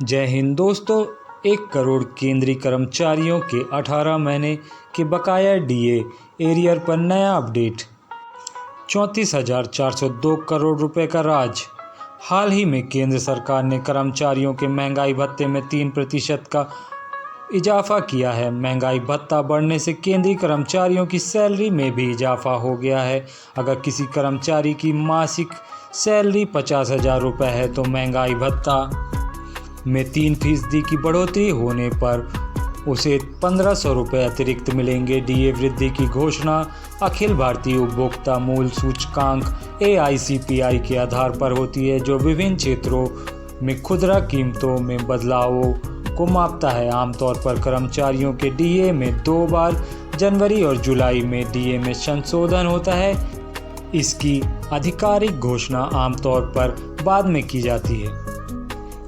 जय हिंद दोस्तों। 1 करोड़ केंद्रीय कर्मचारियों के 18 महीने के बकाया डीए एरियर पर नया अपडेट। 34,402 करोड़ रुपए का राज। हाल ही में केंद्र सरकार ने कर्मचारियों के महंगाई भत्ते में 3% का इजाफा किया है। महंगाई भत्ता बढ़ने से केंद्रीय कर्मचारियों की सैलरी में भी इजाफा हो गया है। अगर किसी कर्मचारी की मासिक सैलरी 50,000 रुपये है तो महंगाई भत्ता में 3% की बढ़ोतरी होने पर उसे 1,500 रुपये अतिरिक्त मिलेंगे। डीए वृद्धि की घोषणा अखिल भारतीय उपभोक्ता मूल्य सूचकांक AICPI के आधार पर होती है, जो विभिन्न क्षेत्रों में खुदरा कीमतों में बदलावों को मापता है। आमतौर पर कर्मचारियों के डीए में 2 बार जनवरी और जुलाई में डीए में संशोधन होता है। इसकी आधिकारिक घोषणा आमतौर पर बाद में की जाती है।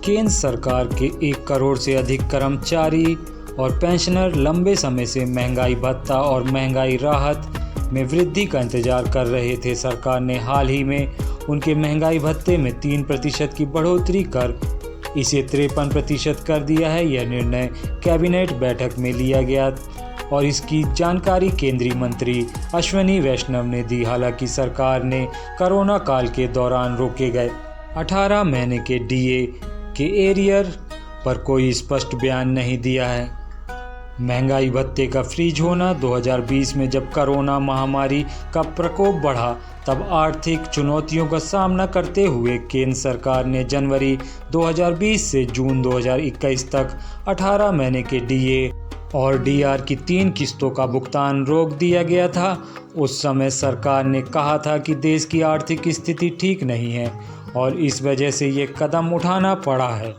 केंद्र सरकार के 1 करोड़ से अधिक कर्मचारी और पेंशनर लंबे समय से महंगाई भत्ता और महंगाई राहत में वृद्धि का इंतजार कर रहे थे। सरकार ने हाल ही में उनके महंगाई भत्ते में 3% की बढ़ोतरी कर इसे 53% कर दिया है। यह निर्णय कैबिनेट बैठक में लिया गया और इसकी जानकारी केंद्रीय मंत्री अश्विनी वैष्णव ने दी। हालांकि सरकार ने कोरोना काल के दौरान रोके गए 18 महीने के डीए के एरियर पर कोई स्पष्ट बयान नहीं दिया है। महंगाई भत्ते का फ्रीज होना 2020 में जब कोरोना महामारी का प्रकोप बढ़ा, तब आर्थिक चुनौतियों का सामना करते हुए केंद्र सरकार ने जनवरी 2020 से जून 2021 तक 18 महीने के डीए और डीआर की 3 किस्तों का भुगतान रोक दिया गया था। उस समय सरकार ने कहा था कि देश की आर्थिक स्थिति ठीक नहीं है और इस वजह से ये कदम उठाना पड़ा है।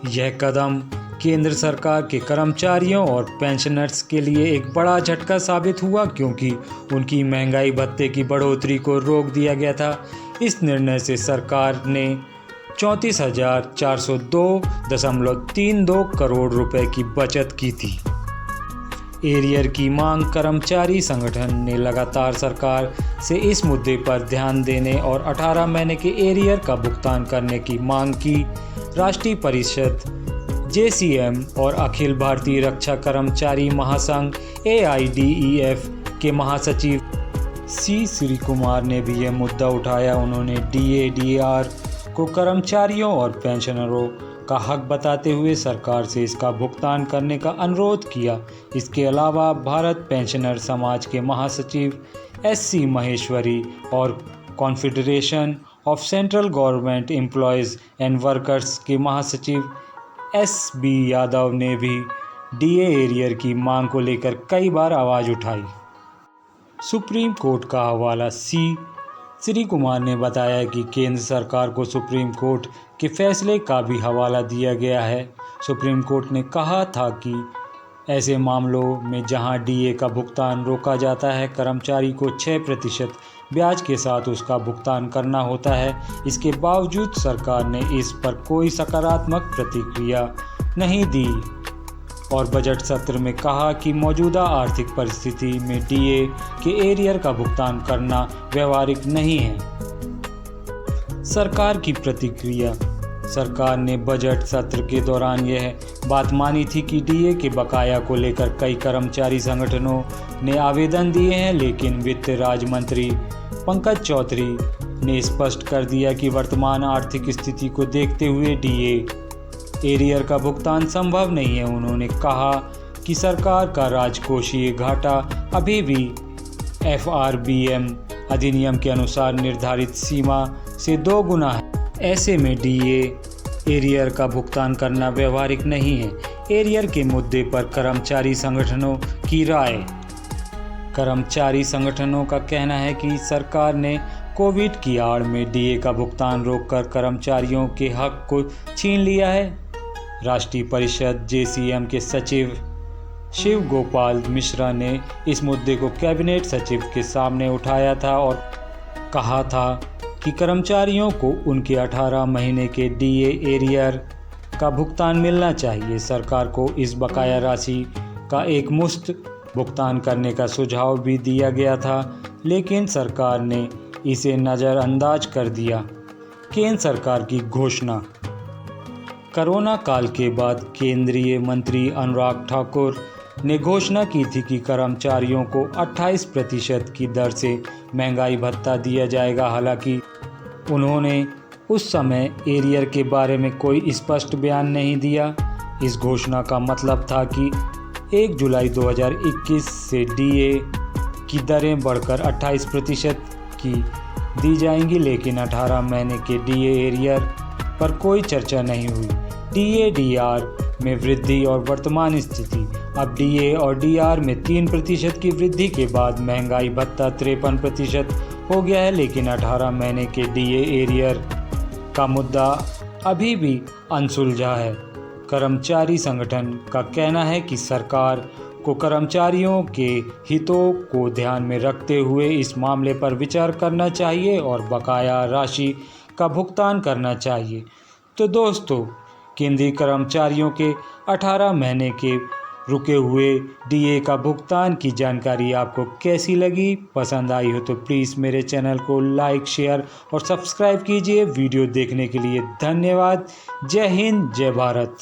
यह कदम केंद्र सरकार के कर्मचारियों और पेंशनर्स के लिए एक बड़ा झटका साबित हुआ, क्योंकि उनकी महंगाई भत्ते की बढ़ोतरी को रोक दिया गया था। इस निर्णय से सरकार ने 34,402.32 करोड़ रुपए की बचत की थी। एरियर की मांग। कर्मचारी संगठन ने लगातार सरकार से इस मुद्दे पर ध्यान देने और 18 महीने के एरियर का भुगतान करने की मांग की। राष्ट्रीय परिषद JCM और अखिल भारतीय रक्षा कर्मचारी महासंघ AIDEF के महासचिव C श्री कुमार ने भी यह मुद्दा उठाया। उन्होंने DAR को कर्मचारियों और पेंशनरों का हक बताते हुए सरकार से इसका भुगतान करने का अनुरोध किया। इसके अलावा भारत पेंशनर समाज के महासचिव SC महेश्वरी और confederation of central government employees and workers के महासचिव SB यादव ने भी डीए एरियर की मांग को लेकर कई बार आवाज़ उठाई। सुप्रीम कोर्ट का हवाला। श्री कुमार ने बताया कि केंद्र सरकार को सुप्रीम कोर्ट के फैसले का भी हवाला दिया गया है। सुप्रीम कोर्ट ने कहा था कि ऐसे मामलों में जहां डीए का भुगतान रोका जाता है, कर्मचारी को 6% ब्याज के साथ उसका भुगतान करना होता है। इसके बावजूद सरकार ने इस पर कोई सकारात्मक प्रतिक्रिया नहीं दी और बजट सत्र में कहा कि मौजूदा आर्थिक परिस्थिति में डीए के एरियर का भुगतान करना व्यवहारिक नहीं है। सरकार की प्रतिक्रिया। सरकार ने बजट सत्र के दौरान यह बात मानी थी कि डीए के बकाया को लेकर कई कर्मचारी संगठनों ने आवेदन दिए हैं, लेकिन वित्त राज्य मंत्री पंकज चौधरी ने स्पष्ट कर दिया कि वर्तमान आर्थिक स्थिति को देखते हुए डीए एरियर का भुगतान संभव नहीं है। उन्होंने कहा कि सरकार का राजकोषीय घाटा अभी भी FRBM अधिनियम के अनुसार निर्धारित सीमा से 2 गुना है। ऐसे में डीए एरियर का भुगतान करना व्यवहारिक नहीं है। एरियर के मुद्दे पर कर्मचारी संगठनों की राय। कर्मचारी संगठनों का कहना है कि सरकार ने कोविड की आड़ में डीए का भुगतान रोककर कर्मचारियों के हक को छीन लिया है। राष्ट्रीय परिषद JCM के सचिव शिव गोपाल मिश्रा ने इस मुद्दे को कैबिनेट सचिव के सामने उठाया था और कहा था कि कर्मचारियों को उनके 18 महीने के डीए एरियर का भुगतान मिलना चाहिए। सरकार को इस बकाया राशि का एक मुश्त भुगतान करने का सुझाव भी दिया गया था, लेकिन सरकार ने इसे नज़रअंदाज कर दिया। केंद्र सरकार की घोषणा। कोरोना काल के बाद केंद्रीय मंत्री अनुराग ठाकुर ने घोषणा की थी कि कर्मचारियों को 28% की दर से महंगाई भत्ता दिया जाएगा। हालांकि उन्होंने उस समय एरियर के बारे में कोई स्पष्ट बयान नहीं दिया। इस घोषणा का मतलब था कि 1 जुलाई 2021 से डीए की दरें बढ़कर 28% की दी जाएंगी, लेकिन 18 महीने के डीए एरियर पर कोई चर्चा नहीं हुई। डीए डीआर में वृद्धि और वर्तमान स्थिति। अब डीए और डीआर में 3% की वृद्धि के बाद महंगाई भत्ता 53% हो गया है, लेकिन 18 महीने के डीए एरियर का मुद्दा अभी भी अनसुलझा है। कर्मचारी संगठन का कहना है कि सरकार को कर्मचारियों के हितों को ध्यान में रखते हुए इस मामले पर विचार करना चाहिए और बकाया राशि का भुगतान करना चाहिए। तो दोस्तों, केंद्रीय कर्मचारियों के 18 महीने के रुके हुए डीए का भुगतान की जानकारी आपको कैसी लगी? पसंद आई हो तो प्लीज़ मेरे चैनल को लाइक, शेयर और सब्सक्राइब कीजिए। वीडियो देखने के लिए धन्यवाद। जय हिंद, जय भारत।